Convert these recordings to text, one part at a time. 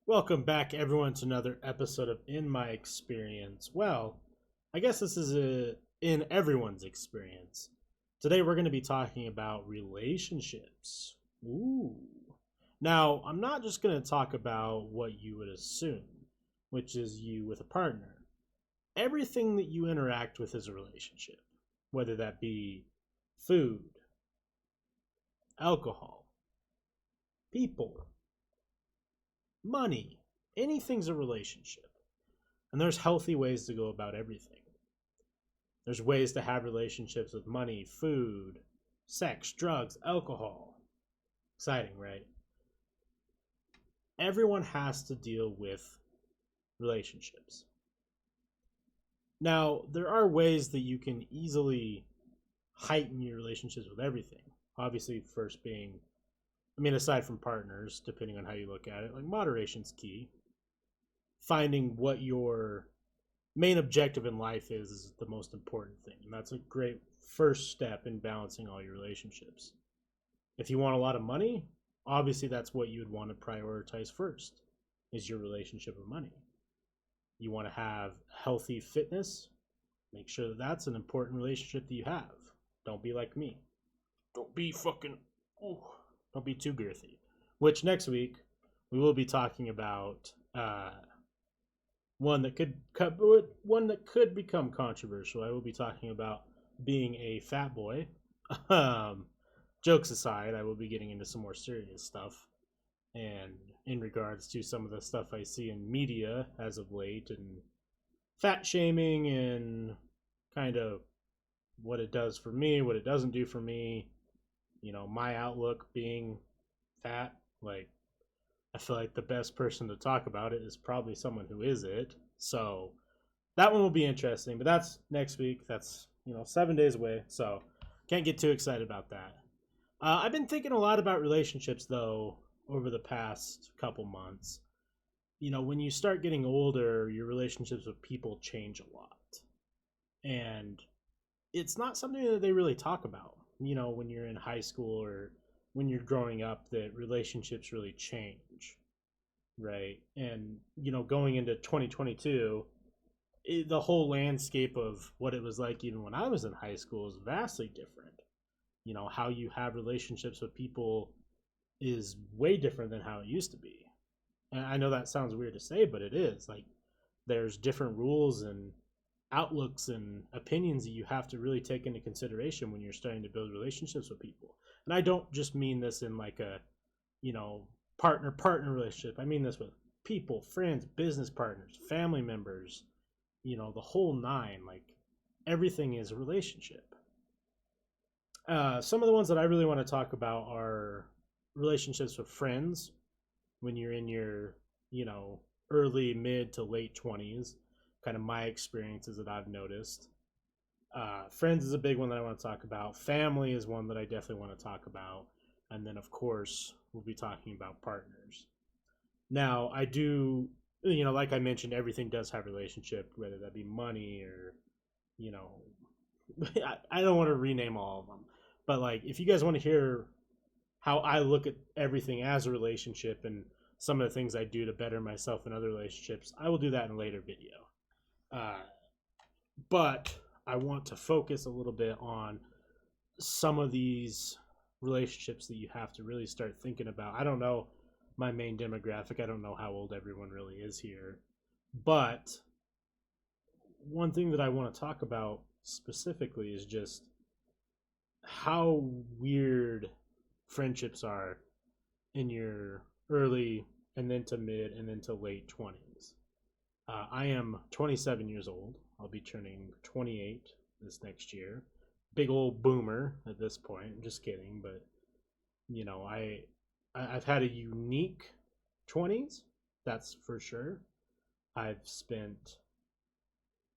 Welcome back, everyone, to another episode of In My Experience. Well, I guess this is in everyone's experience. Today, we're going to be talking about relationships. Ooh. Now, I'm not just going to talk about what you would assume, which is you with a partner. Everything that you interact with is a relationship, whether that be food, alcohol, people, money, anything's a relationship. And there's healthy ways to go about everything. There's ways to have relationships with money, food, sex, drugs, alcohol. Exciting, right? Everyone has to deal with relationships. Now, there are ways that you can easily heighten your relationships with everything. Obviously, first being, aside from partners, depending on how you look at it, like moderation's key. Finding what your main objective in life is the most important thing. And that's a great first step in balancing all your relationships. If you want a lot of money, obviously that's what you would want to prioritize first is your relationship with money. You want to have healthy fitness, make sure that that's an important relationship that you have. Don't be like me. Don't be fucking ooh, don't be too girthy. Which next week we will be talking about one that could become controversial. I will be talking about being a fat boy. um, Jokes aside, I will be getting into some more serious stuff, and in regards to some of the stuff I see in media as of late, and fat shaming, and kind of what it does for me, what it doesn't do for me. My outlook being fat, like I feel like the best person to talk about it is probably someone who is it. So that one will be interesting, but that's next week. That's 7 days away, so can't get too excited about that. I've been thinking a lot about relationships though over the past couple months. When you start getting older, your relationships with people change a lot, and it's not something that they really talk about. When you're in high school or when you're growing up, that relationships really change, right? And going into 2022, the whole landscape of what it was like even when I was in high school is vastly different. How you have relationships with people is way different than how it used to be. And I know that sounds weird to say, but it is. Like, there's different rules and outlooks and opinions that you have to really take into consideration when you're starting to build relationships with people. And I don't just mean this in like a, you know, partner relationship. I mean this with people, friends, business partners, family members, the whole nine. Like, everything is a relationship. Some of the ones that I really want to talk about are relationships with friends when you're in your, early, mid to late 20s. Kind of my experiences that I've noticed. Friends is a big one that I want to talk about. Family is one that I definitely want to talk about. And then, of course, we'll be talking about partners. Now, I do, like I mentioned, everything does have a relationship, whether that be money or, you know, I don't want to rename all of them. But, like, if you guys want to hear how I look at everything as a relationship and some of the things I do to better myself in other relationships, I will do that in a later video. Uh, but I want to focus a little bit on some of these relationships that you have to really start thinking about. I don't know my main demographic. I don't know how old everyone really is here. But one thing that I want to talk about specifically is just how weird friendships are in your early and then to mid and then to late 20s. I am 27 years old. I'll be turning 28 this next year. Big old boomer at this point. I'm just kidding, but I've had a unique 20s. That's for sure. I've spent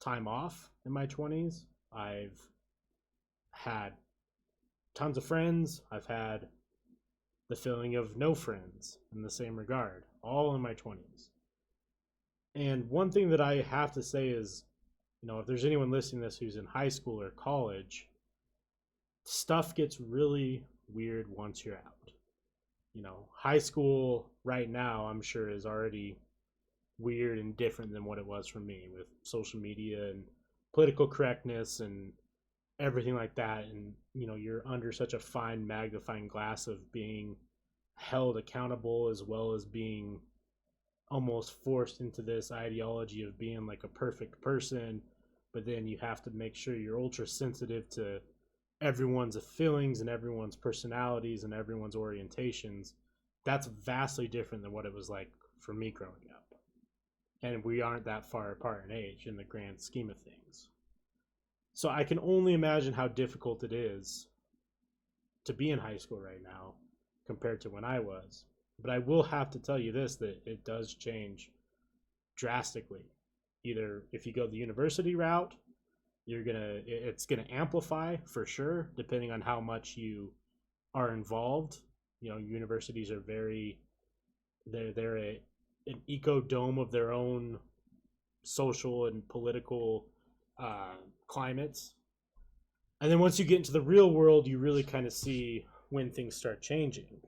time off in my 20s. I've had tons of friends. I've had the feeling of no friends in the same regard, all in my 20s. And one thing that I have to say is, if there's anyone listening to this who's in high school or college, stuff gets really weird once you're out. High school right now, I'm sure, is already weird and different than what it was for me with social media and political correctness and everything like that. And you're under such a fine magnifying glass of being held accountable, as well as being almost forced into this ideology of being like a perfect person. But then you have to make sure you're ultra sensitive to everyone's feelings and everyone's personalities and everyone's orientations. That's vastly different than what it was like for me growing up. And we aren't that far apart in age in the grand scheme of things. So I can only imagine how difficult it is to be in high school right now compared to when I was. But I will have to tell you this, that it does change drastically. Either if you go the university route, it's gonna amplify for sure, depending on how much you are involved. Universities are an eco dome of their own social and political climates. And then once you get into the real world, you really kind of see when things start changing.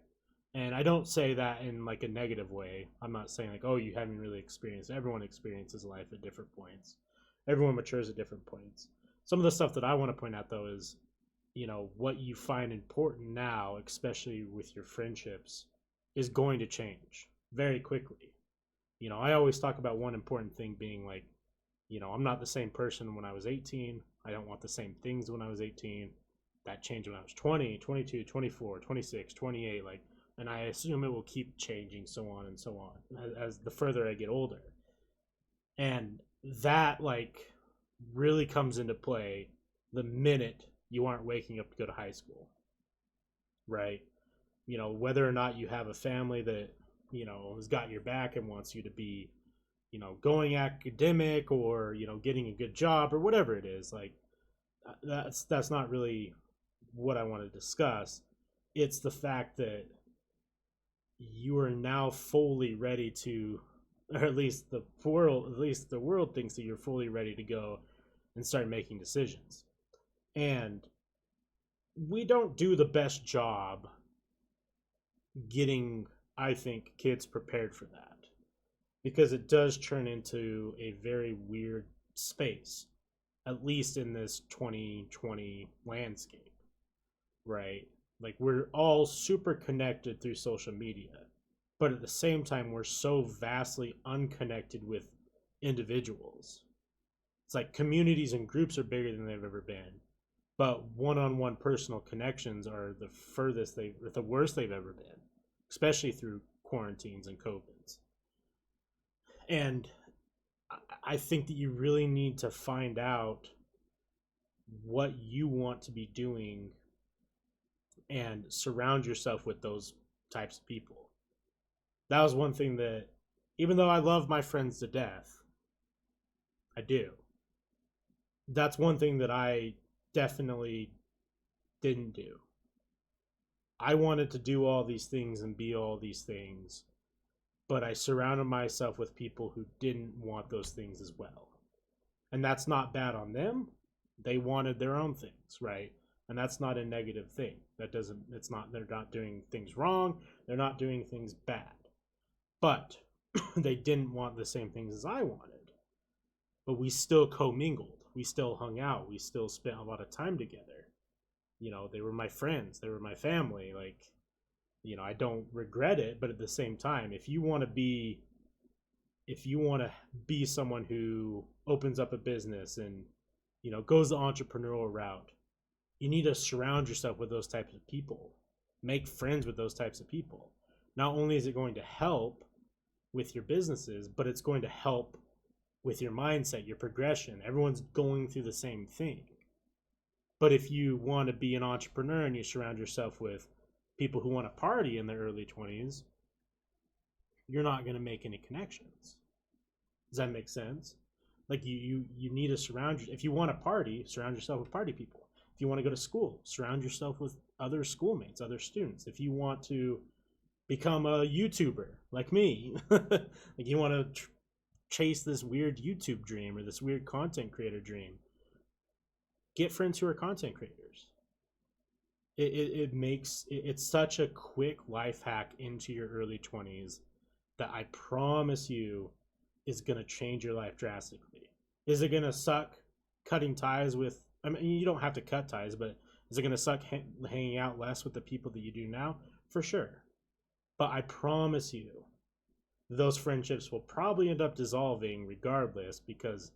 And I don't say that in like a negative way. I'm not saying like, oh, you haven't really experienced. Everyone experiences life at different points. Everyone matures at different points. Some of the stuff that I want to point out though is, what you find important now, especially with your friendships, is going to change very quickly. I always talk about one important thing being like, I'm not the same person when I was 18. I don't want the same things when I was 18. That changed when I was 20, 22, 24, 26, 28. Like, and I assume it will keep changing, so on and so on, as the further I get older. And that, like, really comes into play the minute you aren't waking up to go to high school, right? Whether or not you have a family that, has got your back and wants you to be, going academic or, getting a good job or whatever it is, like, that's not really what I want to discuss. It's the fact that you are now fully ready to, or at least the world thinks that you're fully ready to go and start making decisions. And we don't do the best job getting, I think, kids prepared for that, because it does turn into a very weird space, at least in this 2020 landscape, right? Like, we're all super connected through social media, but at the same time, we're so vastly unconnected with individuals. It's like communities and groups are bigger than they've ever been, but one-on-one personal connections are the worst they've ever been, especially through quarantines and COVIDs. And I think that you really need to find out what you want to be doing and surround yourself with those types of people. That was one thing that, even though I love my friends to death, I do. That's one thing that I definitely didn't do. I wanted to do all these things and be all these things, but I surrounded myself with people who didn't want those things as well. And that's not bad on them. They wanted their own things, right? And that's not a negative thing. They're not doing things wrong. They're not doing things bad. But they didn't want the same things as I wanted. But we still commingled. We still hung out. We still spent a lot of time together. They were my friends. They were my family. Like, I don't regret it, but at the same time, if you want to be someone who opens up a business and, goes the entrepreneurial route, you need to surround yourself with those types of people. Make friends with those types of people. Not only is it going to help with your businesses, but it's going to help with your mindset, your progression. Everyone's going through the same thing. But if you want to be an entrepreneur and you surround yourself with people who want to party in their early 20s, you're not going to make any connections. Does that make sense? Like, you need to if you want to party, surround yourself with party people. If you want to go to school, surround yourself with other schoolmates, other students. If you want to become a YouTuber like me, like you want to chase this weird YouTube dream or this weird content creator dream, get friends who are content creators. it makes it's such a quick life hack into your early 20s that I promise you is going to change your life drastically. Is it going to suck cutting ties with, I mean, you don't have to cut ties, but is it going to suck hanging out less with the people that you do now? For sure. But I promise you, those friendships will probably end up dissolving regardless, because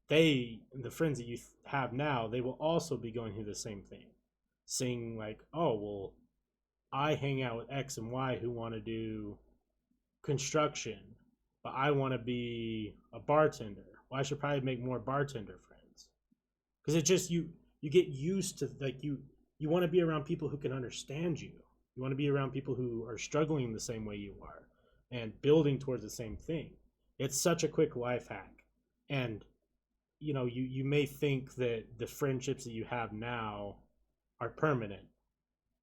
the friends that you have now, they will also be going through the same thing. Saying, like, oh, well, I hang out with X and Y who want to do construction, but I want to be a bartender. Well, I should probably make more bartender friends, because it just you get used to, like, you want to be around people who can understand you. You want to be around people who are struggling the same way you are and building towards the same thing. It's such a quick life hack. And you may think that the friendships that you have now are permanent.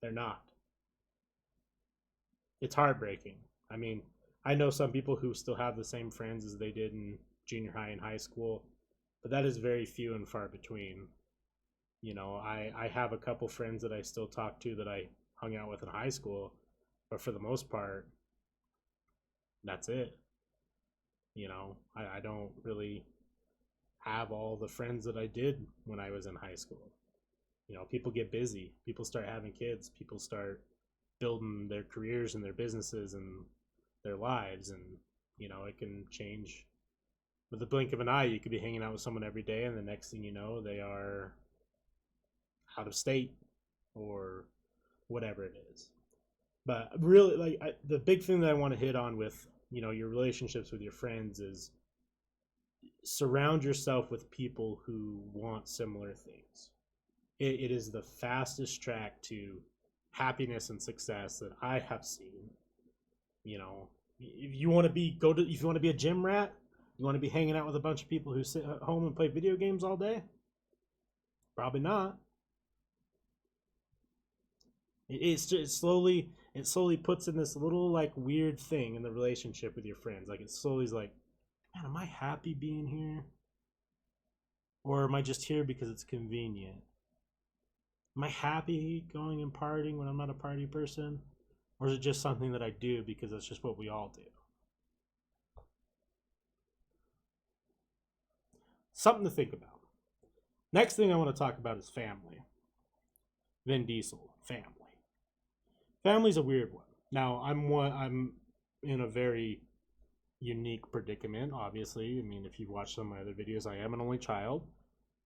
They're not. It's heartbreaking. I mean, I know some people who still have the same friends as they did in junior high and high school, but that is very few and far between. I have a couple friends that I still talk to that I hung out with in high school, but for the most part, that's it. I don't really have all the friends that I did when I was in high school. People get busy, people start having kids, people start building their careers and their businesses and their lives, and it can change with the blink of an eye. You could be hanging out with someone every day, and the next thing you know, they are out of state or whatever it is. But really, like, the big thing that I want to hit on with your relationships with your friends is surround yourself with people who want similar things. It is the fastest track to happiness and success that I have seen. If you want to if you want to be a gym rat, you want to be hanging out with a bunch of people who sit at home and play video games all day? Probably not. It slowly puts in this little, like, weird thing in the relationship with your friends. Like, it slowly is like, man, am I happy being here? Or am I just here because it's convenient? Am I happy going and partying when I'm not a party person? Or is it just something that I do because that's just what we all do? Something to think about. Next thing I want to talk about is family. Vin Diesel, family. Family's a weird one. Now, I'm in a very unique predicament, obviously. I mean, if you've watched some of my other videos, I am an only child.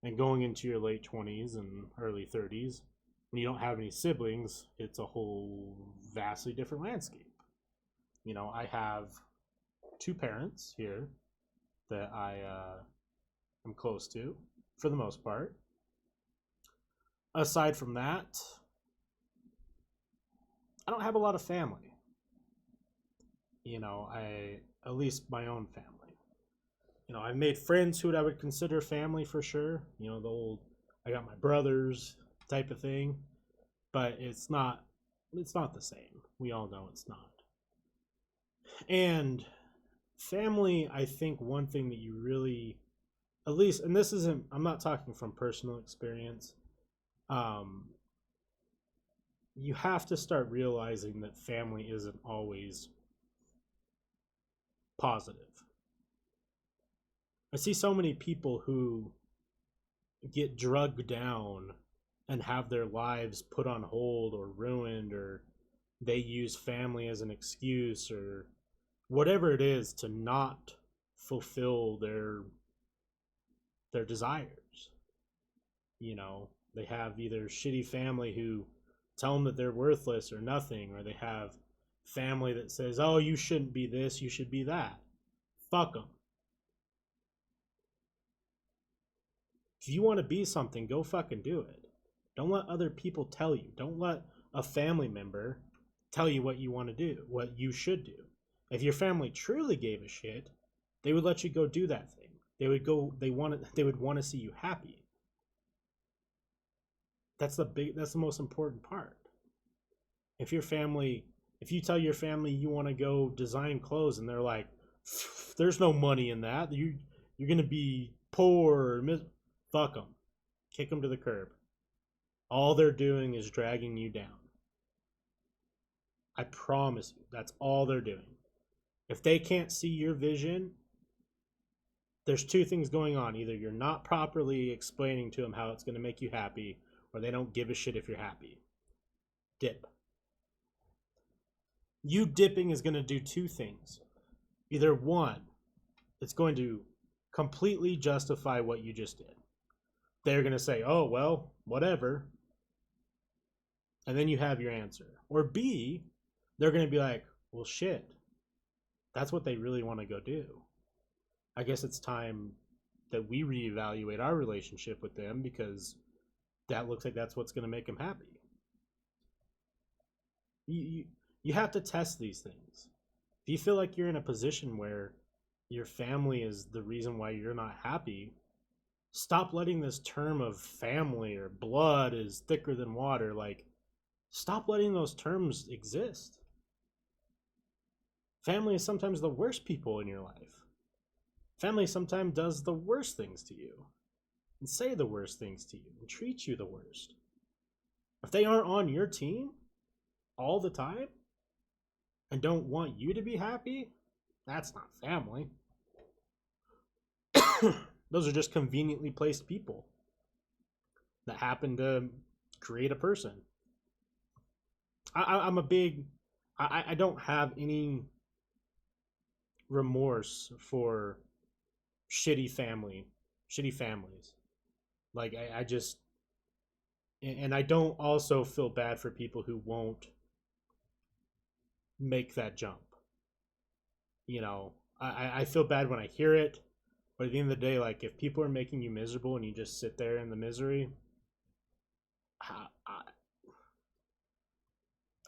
And going into your late 20s and early 30s, when you don't have any siblings, it's a whole vastly different landscape. I have two parents here that I am close to, for the most part. Aside from that, I don't have a lot of family. At least my own family. I've made friends who I would consider family for sure. The old, I got my brothers type of thing, but it's not the same. We all know it's not. And family, I think one thing that you really, at least, and this isn't, I'm not talking from personal experience, um, you have to start realizing that family isn't always positive. I see so many people who get drugged down and have their lives put on hold or ruined, or they use family as an excuse or whatever it is to not fulfill their desires. They have either shitty family who tell them that they're worthless or nothing, or they have family that says, oh, you shouldn't be this, you should be that. Fuck them. If you want to be something, go fucking do it. Don't let other people tell you. Don't let a family member tell you what you want to do, what you should do. If your family truly gave a shit, they would let you go do that thing. They would want to see you happy. That's the most important part. If you tell your family you want to go design clothes and they're like, there's no money in that. You're going to be poor. Fuck them. Kick them to the curb. All they're doing is dragging you down. I promise you, that's all they're doing. If they can't see your vision, there's two things going on. Either you're not properly explaining to them how it's going to make you happy, or they don't give a shit if you're happy. Dip. You dipping is going to do two things. Either one, it's going to completely justify what you just did. They're going to say, oh, well, whatever. And then you have your answer. Or B, they're going to be like, well, shit. That's what they really want to go do. I guess it's time that we reevaluate our relationship with them because that looks like that's what's going to make them happy. You have to test these things. If you feel like you're in a position where your family is the reason why you're not happy, stop letting this term of family or blood is thicker than water. Like, stop letting those terms exist. Family is sometimes the worst people in your life. Family sometimes does the worst things to you and say the worst things to you and treat you the worst. If they aren't on your team all the time and don't want you to be happy, that's not family. Those are just conveniently placed people that happen to create a person. I'm a big... I don't have any remorse for shitty families. Like, I just... And I don't also feel bad for people who won't make that jump. You know, I feel bad when I hear it, but at the end of the day, like, if people are making you miserable and you just sit there in the misery,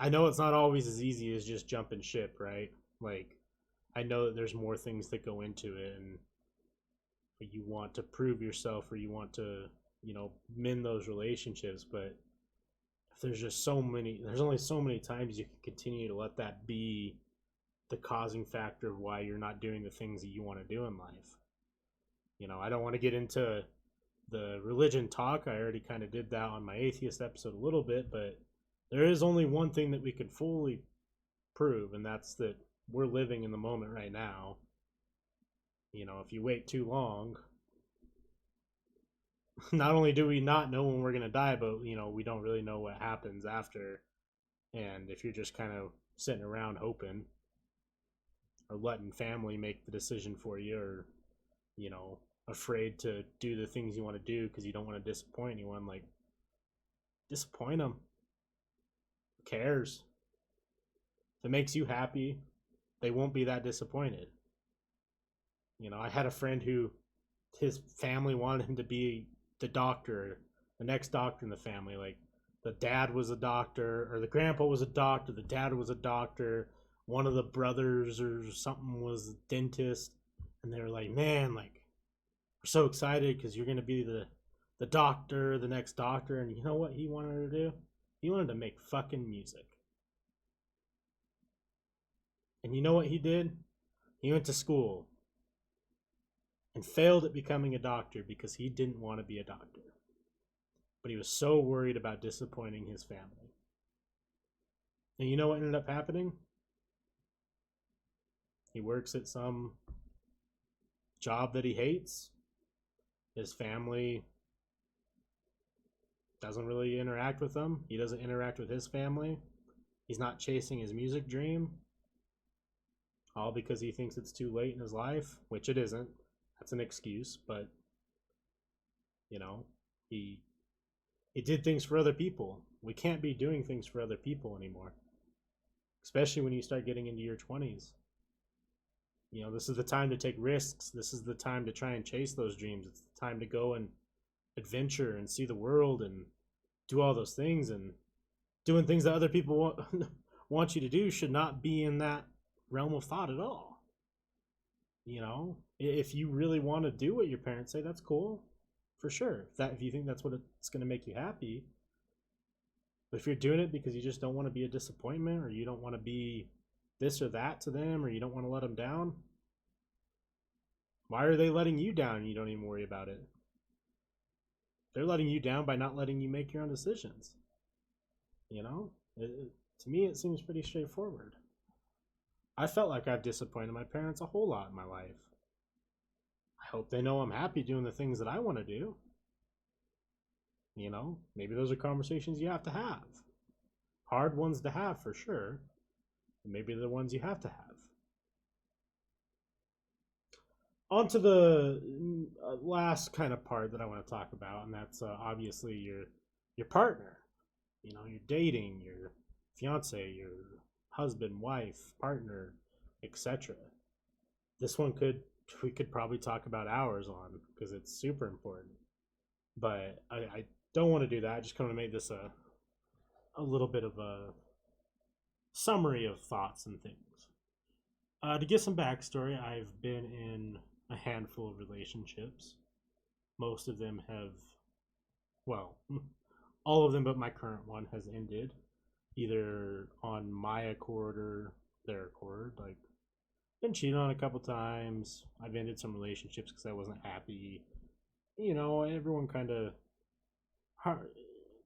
I know it's not always as easy as just jumping ship, right? Like, I know that there's more things that go into it, and you want to prove yourself or you want to, mend those relationships, but if there's only so many times you can continue to let that be the causing factor of why you're not doing the things that you want to do in life. I don't want to get into the religion talk. I already kind of did that on my atheist episode a little bit, but there is only one thing that we can fully prove, and that's that we're living in the moment right now. If you wait too long, not only do we not know when we're going to die, but, we don't really know what happens after. And if you're just kind of sitting around hoping or letting family make the decision for you, or, afraid to do the things you want to do because you don't want to disappoint anyone, like, disappoint them. Who cares? If it makes you happy, they won't be that disappointed. I had a friend who his family wanted him to be the doctor, the next doctor in the family. Like, the dad was a doctor, or the grandpa was a doctor, the dad was a doctor, one of the brothers or something was a dentist, and they were like, man, like, we're so excited because you're going to be the doctor, the next doctor. And you know what he wanted to do? He wanted to make fucking music. And you know what he did? He went to school and failed at becoming a doctor because he didn't want to be a doctor. But he was so worried about disappointing his family. And you know what ended up happening? He works at some job that he hates. His family doesn't really interact with them. He doesn't interact with his family. He's not chasing his music dream. All because he thinks it's too late in his life, which it isn't. That's an excuse, but he did things for other people. We can't be doing things for other people anymore, especially when you start getting into your 20s. This is the time to take risks. This is the time to try and chase those dreams. It's the time to go and adventure and see the world and do all those things. And doing things that other people want you to do should not be in that realm of thought at all. If you really want to do what your parents say, that's cool, for sure. If you think that's what it's going to make you happy. But if you're doing it because you just don't want to be a disappointment, or you don't want to be this or that to them, or you don't want to let them down, why are they letting you down and you don't even worry about it? they're letting you down by not letting you make your own decisions. You know, to me, it seems pretty straightforward. I felt like I've disappointed my parents a whole lot in my life. I hope they know I'm happy doing the things that I want to do. You know, maybe those are conversations you have to have. Hard ones to have for sure. Maybe they're the ones you have to have. On to the last kind of part that I want to talk about, and that's obviously your partner. You know, you're dating, your fiance, your husband, wife, partner, etc. This one we could probably talk about hours on because it's super important. But I don't want to do that. I just kind of made this a little bit of a summary of thoughts and things. To give some backstory, I've been in a handful of relationships. Most of them have, well, all of them but my current one has ended either on my accord or their accord. Like, been cheated on a couple times. I've ended some relationships because I wasn't happy. You know, everyone kind of, I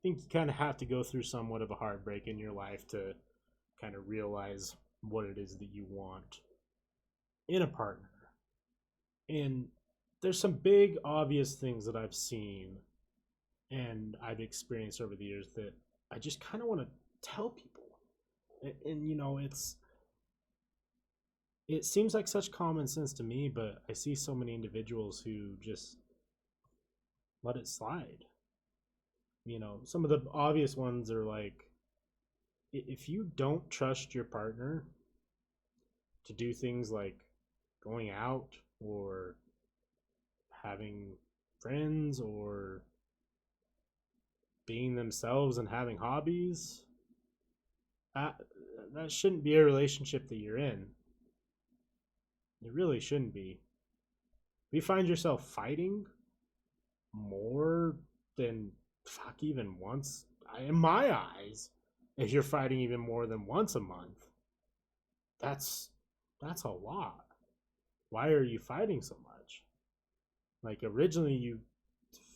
think you kind of have to go through somewhat of a heartbreak in your life to kind of realize what it is that you want in a partner. And there's some big obvious things that I've seen and I've experienced over the years that I just kind of want to tell people. And you know, it seems like such common sense to me, but I see so many individuals who just let it slide. You know, some of the obvious ones are like, if you don't trust your partner to do things like going out or having friends or being themselves and having hobbies, that that shouldn't be a relationship that you're in. It really shouldn't be. If you find yourself fighting more than fuck even once, in my eyes, if you're fighting even more than once a month, that's that's a lot. Why are you fighting so much? Like, originally you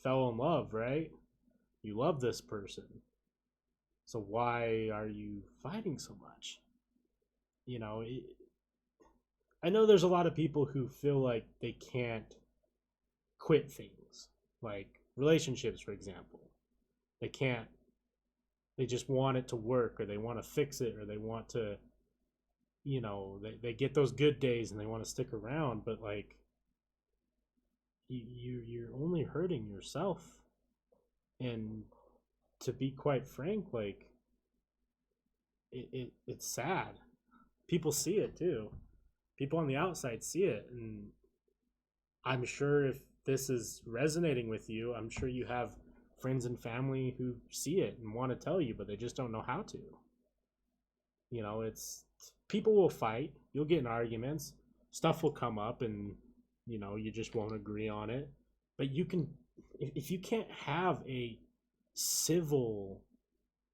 fell in love, right? You love this person. So why are you fighting so much? You know, I know there's a lot of people who feel like they can't quit things, like relationships, for example. They can't, they just want it to work, or they want to fix it, or they want to, you know, they get those good days and they want to stick around, but like, you're only hurting yourself. And to be quite frank, like, it's sad. People see it too. People on the outside see it, and I'm sure if this is resonating with you, I'm sure you have friends and family who see it and want to tell you, but they just don't know how to. You know, it's people will fight, you'll get in arguments, stuff will come up, and you know, you just won't agree on it. But you can, if you can't have a civil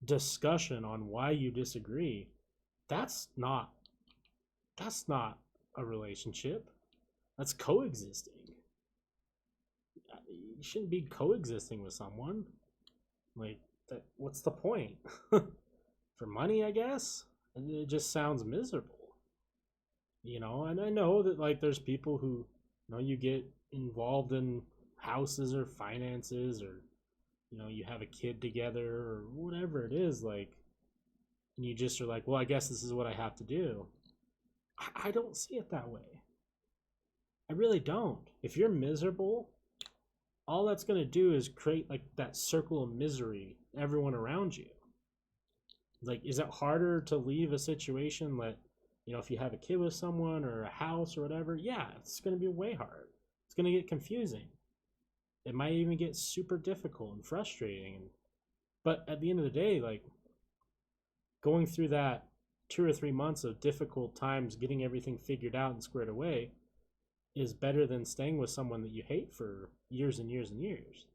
discussion on why you disagree, that's not that's not a relationship. That's coexisting. You shouldn't be coexisting with someone. Like, that, what's the point? For money, I guess? It just sounds miserable. You know, and I know that, like, there's people who, you know, you get involved in houses or finances, or, you know, you have a kid together or whatever it is, like, and you just are like, well, I guess this is what I have to do. I don't see it that way. I really don't. If you're miserable, all that's going to do is create like that circle of misery, everyone around you. Like, is it harder to leave a situation that, you know, if you have a kid with someone or a house or whatever? Yeah, it's going to be way hard. It's going to get confusing. It might even get super difficult and frustrating. But at the end of the day, like, going through that 2 or 3 months of difficult times getting everything figured out and squared away is better than staying with someone that you hate for years and years and years.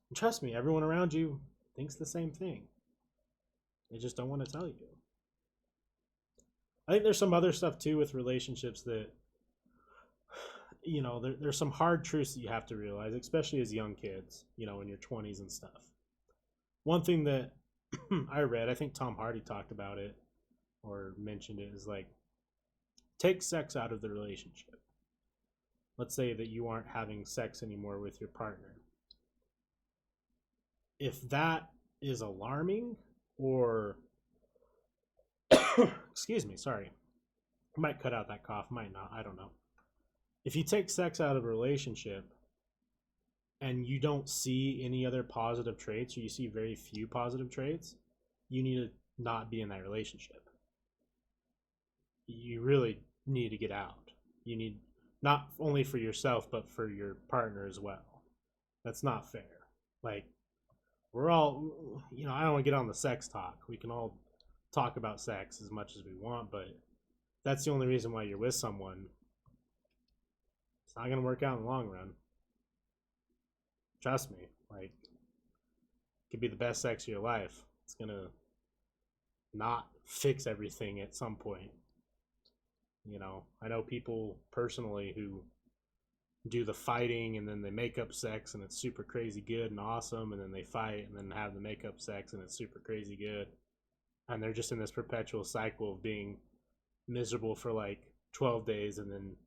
And trust me, everyone around you thinks the same thing. They just don't want to tell you. I think there's some other stuff too with relationships that there's some hard truths that you have to realize, especially as young kids, in your 20s and stuff. One thing that I read, I think Tom Hardy talked about it or mentioned it, is like, take sex out of the relationship. Let's say that you aren't having sex anymore with your partner. If that is alarming, or excuse me, sorry, I might cut out that cough, might not, I don't know. If you take sex out of a relationship and you don't see any other positive traits, or you see very few positive traits, you need to not be in that relationship. You really need to get out. You need, not only for yourself, but for your partner as well. That's not fair. Like, we're all, I don't want to get on the sex talk. We can all talk about sex as much as we want, but that's the only reason why you're with someone. It's not going to work out in the long run. Trust me. Like, it could be the best sex of your life. It's going to not fix everything at some point. I know people personally who do the fighting and then they make up sex and it's super crazy good and awesome, and then they fight and then have the make up sex and it's super crazy good, and they're just in this perpetual cycle of being miserable for like 12 days and then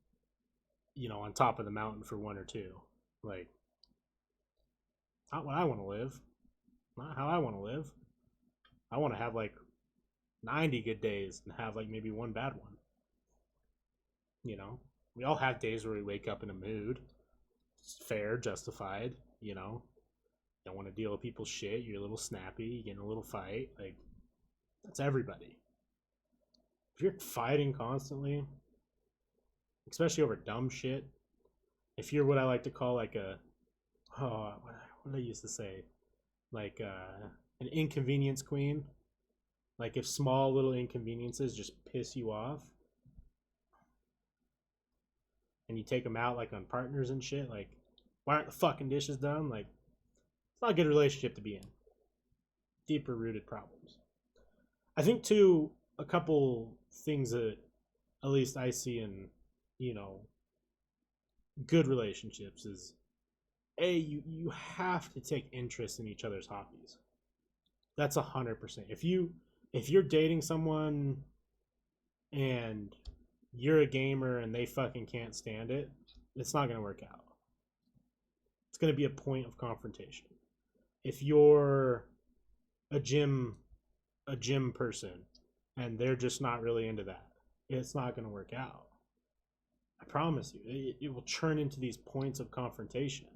on top of the mountain for 1 or 2. Like, not what I want to live, not how I want to live. I want to have like 90 good days and have like maybe one bad one. We all have days where we wake up in a mood. It's fair, justified. Don't want to deal with people's shit. You're a little snappy. You get in a little fight. Like, that's everybody. If you're fighting constantly, especially over dumb shit, if you're what I like to call like what did I used to say? Like an inconvenience queen. Like, if small little inconveniences just piss you off, and you take them out like on partners and shit, like, why aren't the fucking dishes done? Like, it's not a good relationship to be in. Deeper rooted problems. I think too, a couple things that at least I see in, good relationships is, you have to take interest in each other's hobbies. That's 100%. If you're dating someone and you're a gamer and they fucking can't stand it, it's not going to work out. It's going to be a point of confrontation. If you're a gym person and they're just not really into that, it's not going to work out. I promise you, it will turn into these points of confrontation.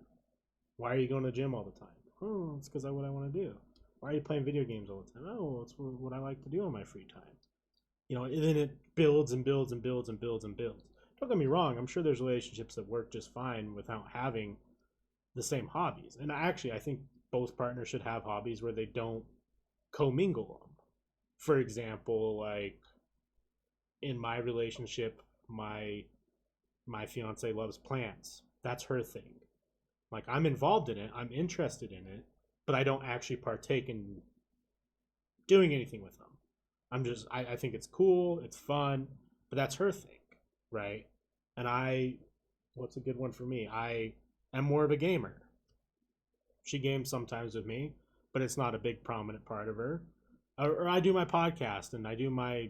Why are you going to the gym all the time? Oh, it's because what I want to do. Why are you playing video games all the time? Oh, it's what I like to do on my free time. And then it builds and builds and builds and builds and builds. Don't get me wrong, I'm sure there's relationships that work just fine without having the same hobbies. And I think both partners should have hobbies where they don't commingle them. For example, like, in my relationship, my fiance loves plants. That's her thing. Like, I'm involved in it, I'm interested in it, but I don't actually partake in doing anything with them. I think it's cool, it's fun, but that's her thing, right? And what's a good one for me? I am more of a gamer. She games sometimes with me, but it's not a big prominent part of her. Or I do my podcast and I do my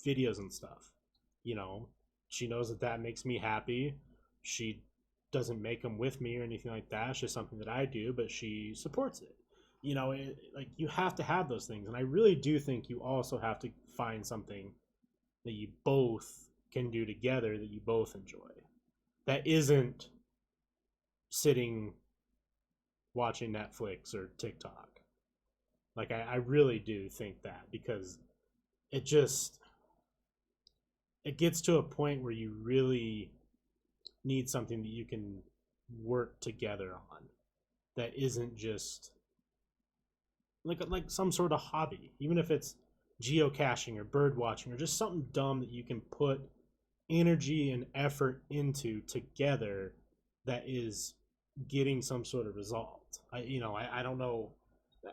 videos and stuff. She knows that makes me happy. She doesn't make them with me or anything like that. It's just something that I do, but she supports it. Like, you have to have those things. And I really do think you also have to find something that you both can do together that you both enjoy. That isn't sitting watching Netflix or TikTok. Like, I really do think that, because it gets to a point where you really need something that you can work together on that isn't just like some sort of hobby, even if it's geocaching or bird watching or just something dumb that you can put energy and effort into together that is getting some sort of result. I don't know.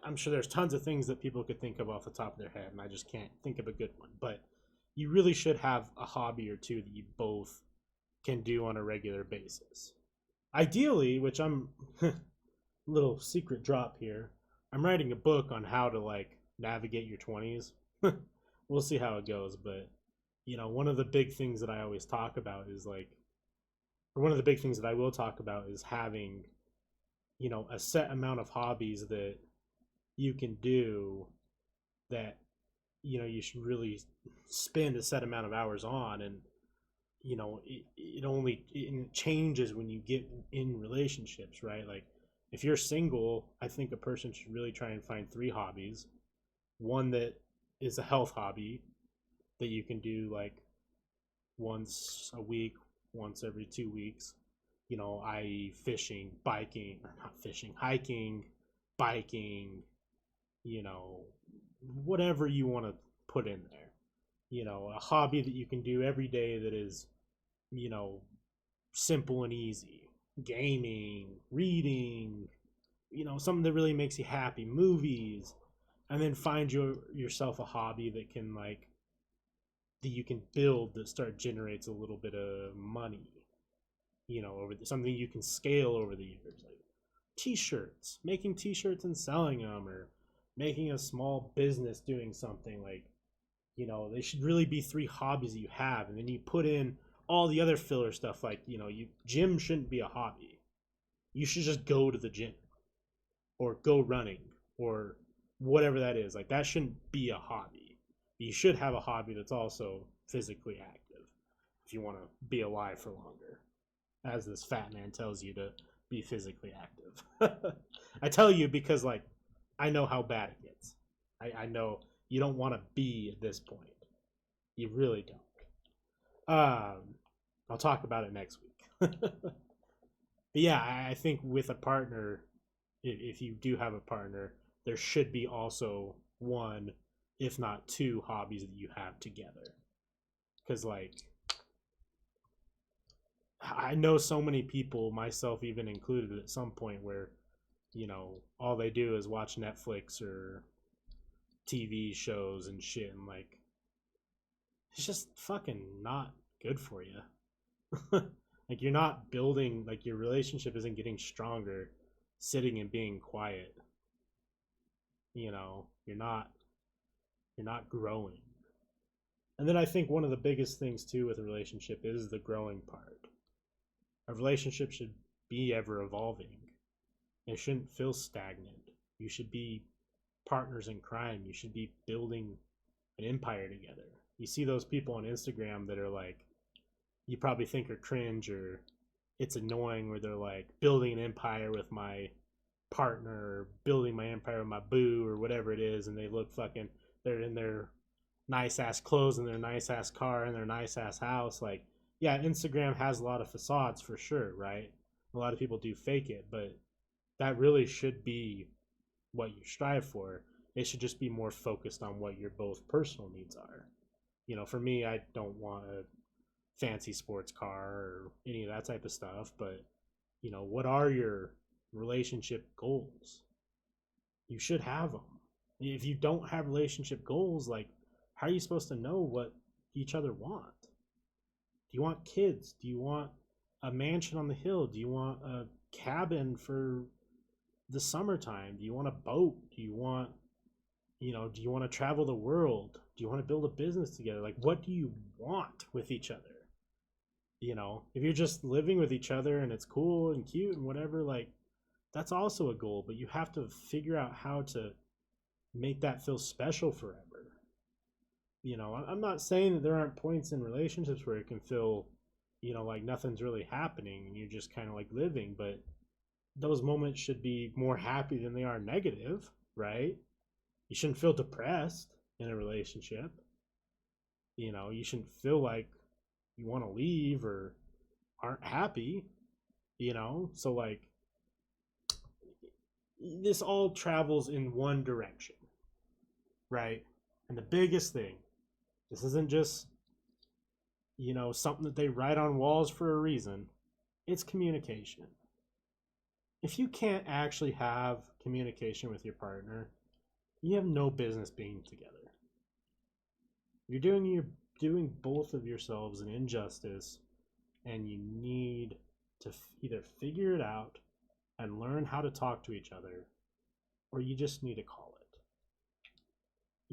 I'm sure there's tons of things that people could think of off the top of their head, and I just can't think of a good one. But you really should have a hobby or two that you both can do on a regular basis. Ideally, which I'm little secret drop here, I'm writing a book on how to like navigate your 20s. We'll see how it goes, but one of the big things that I always talk about is like, or one of the big things that I will talk about is having, a set amount of hobbies that you can do that, you should really spend a set amount of hours on. And, it changes when you get in relationships, right? Like, if you're single, I think a person should really try and find three hobbies. One that is a health hobby that you can do like once a week, once every 2 weeks, i.e., fishing, biking, or not fishing, hiking, biking, you know, whatever you want to put in there. A hobby that you can do every day that is, you know, simple and easy. Gaming, reading, something that really makes you happy, movies, and then find yourself a hobby that can like that you can build that start generates a little bit of money, something you can scale over the years, like t-shirts, making t-shirts and selling them, or making a small business doing something like, they should really be three hobbies that you have, and then you put in all the other filler stuff like, gym shouldn't be a hobby. You should just go to the gym or go running or whatever that is. Like, that shouldn't be a hobby. You should have a hobby that's also physically active if you want to be alive for longer, as this fat man tells you to be physically active. I tell you because, like, I know how bad it gets. I know you don't want to be at this point. You really don't. I'll talk about it next week. But yeah, I think with a partner, if you do have a partner, there should be also one, if not two, hobbies that you have together. Because, like, I know so many people, myself even included, at some point where, all they do is watch Netflix or TV shows and shit, and like, it's just fucking not good for you. Like, you're not building, like, your relationship isn't getting stronger sitting and being quiet. You're not growing. And then I think one of the biggest things too with a relationship is the growing part. A relationship should be ever evolving. It shouldn't feel stagnant. You should be partners in crime. You should be building an empire together. You see those people on Instagram that are like, you probably think are cringe or it's annoying, where they're like building an empire with my partner, or building my empire with my boo, or whatever it is, and they look fucking, they're in their nice ass clothes and their nice ass car and their nice ass house. Like, yeah, Instagram has a lot of facades for sure, right? A lot of people do fake it, but that really should be what you strive for. It should just be more focused on what your both personal needs are. For me, I don't want a fancy sports car or any of that type of stuff, but what are your relationship goals? You should have them. If you don't have relationship goals, like, how are you supposed to know what each other want? Do you want kids? Do you want a mansion on the hill? Do you want a cabin for the summertime? Do you want a boat? Do you want to travel the world? Do you want to build a business together? Like, what do you want with each other? If you're just living with each other and it's cool and cute and whatever, like, that's also a goal, but you have to figure out how to make that feel special forever. I'm not saying that there aren't points in relationships where it can feel, like nothing's really happening and you're just kind of like living, but those moments should be more happy than they are negative, right? You shouldn't feel depressed in a relationship. You shouldn't feel like you want to leave or aren't happy, So, like, this all travels in one direction, right? And the biggest thing, this isn't just, something that they write on walls for a reason. It's communication. If you can't actually have communication with your partner, you have no business being together. You're doing both of yourselves an injustice and you need to either figure it out and learn how to talk to each other, or you just need to call it.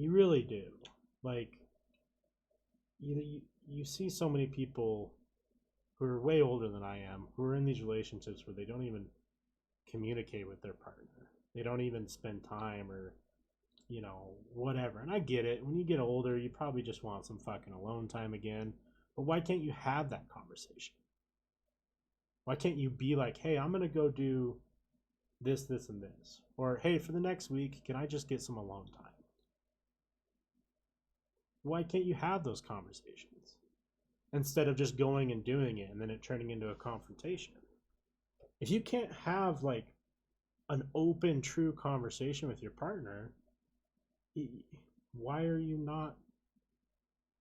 You really do. Like, you see so many people who are way older than I am who are in these relationships where they don't even communicate with their partner. They don't even spend time or, whatever. And I get it. When you get older, you probably just want some fucking alone time again. But why can't you have that conversation? Why can't you be like, hey, I'm going to go do this, this, and this? Or, hey, for the next week, can I just get some alone time? Why can't you have those conversations instead of just going and doing it and then it turning into a confrontation? If you can't have like an open, true conversation with your partner, why are you not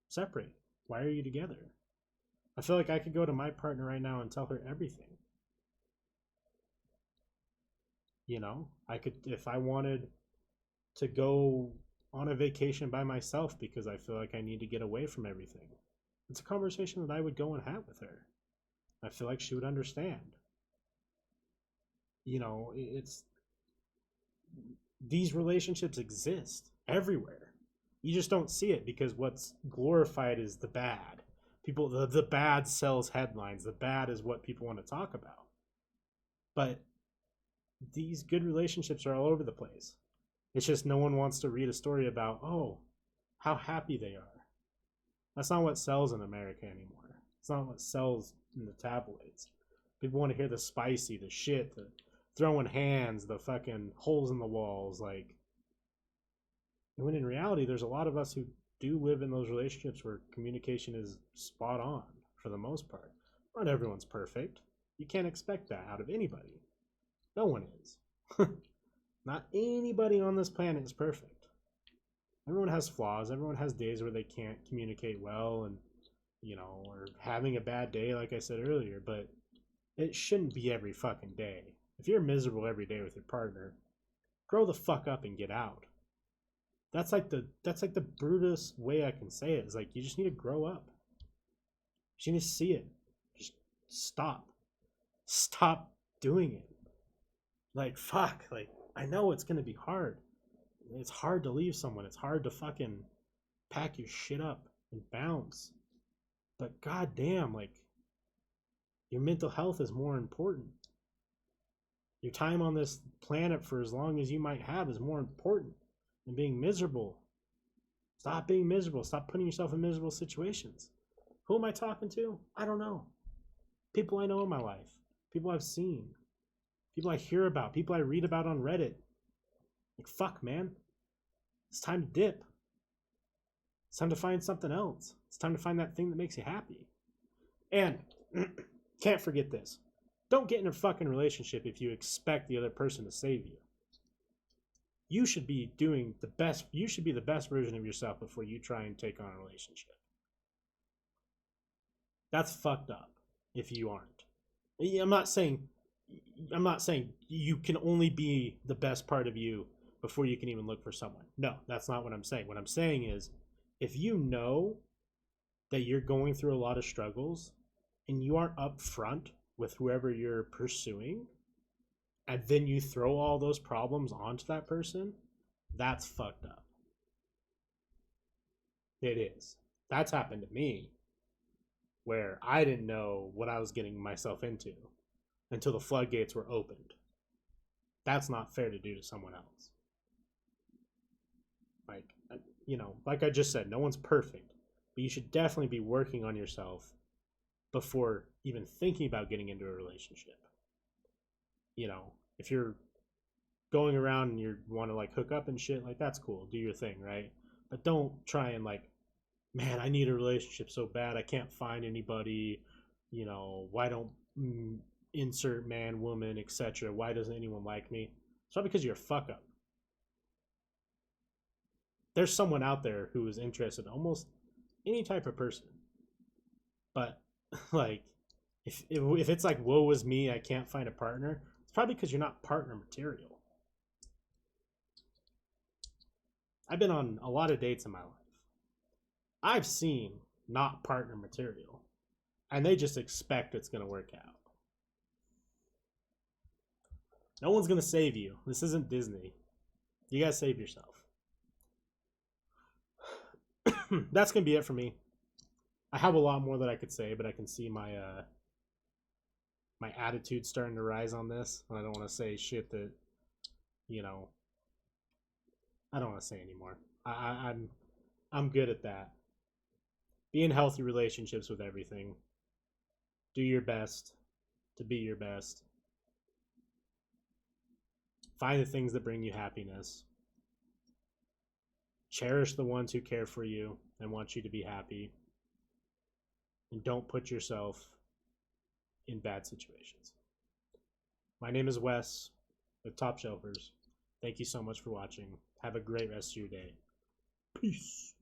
separated? Why are you together? I feel like I could go to my partner right now and tell her everything. I could, if I wanted to go on a vacation by myself because I feel like I need to get away from everything. It's a conversation that I would go and have with her. I feel like she would understand. It's these relationships exist everywhere. You just don't see it because what's glorified is the bad. People, the bad sells headlines. The bad is what people want to talk about. But these good relationships are all over the place. It's just no one wants to read a story about, oh, how happy they are. That's not what sells in America anymore. It's not what sells in the tabloids. People want to hear the spicy, the shit, the throwing hands, the fucking holes in the walls. Like, when in reality, there's a lot of us who do live in those relationships where communication is spot on for the most part. Not everyone's perfect. You can't expect that out of anybody. No one is. Not anybody on this planet is perfect. Everyone has flaws. Everyone has days where they can't communicate well and, or having a bad day, like I said earlier, but it shouldn't be every fucking day. If you're miserable every day with your partner, grow the fuck up and get out. That's like the brutest way I can say it. It's like you just need to grow up. You need to see it. Just stop. Stop doing it. Like, fuck. Like, I know it's going to be hard. It's hard to leave someone. It's hard to fucking pack your shit up and bounce. But goddamn, like, your mental health is more important. Your time on this planet for as long as you might have is more important than being miserable. Stop being miserable. Stop putting yourself in miserable situations. Who am I talking to? I don't know. People I know in my life. People I've seen. People I hear about. People I read about on Reddit. Like, fuck, man. It's time to dip. It's time to find something else. It's time to find that thing that makes you happy. And can't forget this. Don't get in a fucking relationship if you expect the other person to save you. You should be doing the best. You should be the best version of yourself before you try and take on a relationship. That's fucked up if you aren't. I'm not saying you can only be the best part of you before you can even look for someone. No, that's not what I'm saying. What I'm saying is, if you know that you're going through a lot of struggles and you aren't upfront with whoever you're pursuing, and then you throw all those problems onto that person, that's fucked up. It is. That's happened to me, where I didn't know what I was getting myself into until the floodgates were opened. That's not fair to do to someone else. Like, like I just said, no one's perfect, but you should definitely be working on yourself before even thinking about getting into a relationship. If you're going around and you want to like hook up and shit, like, that's cool. Do your thing, right? But don't try and like, man, I need a relationship so bad. I can't find anybody. Why don't insert man, woman, etc. Why doesn't anyone like me? It's not because you're a fuck up. There's someone out there who is interested in almost any type of person. But like, if it's like, woe is me, I can't find a partner, it's probably because you're not partner material. I've been on a lot of dates in my life. I've seen not partner material. and they just expect it's going to work out. No one's going to save you. This isn't Disney. You got to save yourself. That's going to be it for me. I have a lot more that I could say, but I can see my my attitude starting to rise on this, and I don't want to say shit that, you know, I don't want to say anymore. I'm good at that. Be in healthy relationships with everything. Do your best to be your best. Find the things that bring you happiness. Cherish the ones who care for you and want you to be happy. And don't put yourself in bad situations. My name is Wes with Top Shelfers. Thank you so much for watching. Have a great rest of your day. Peace.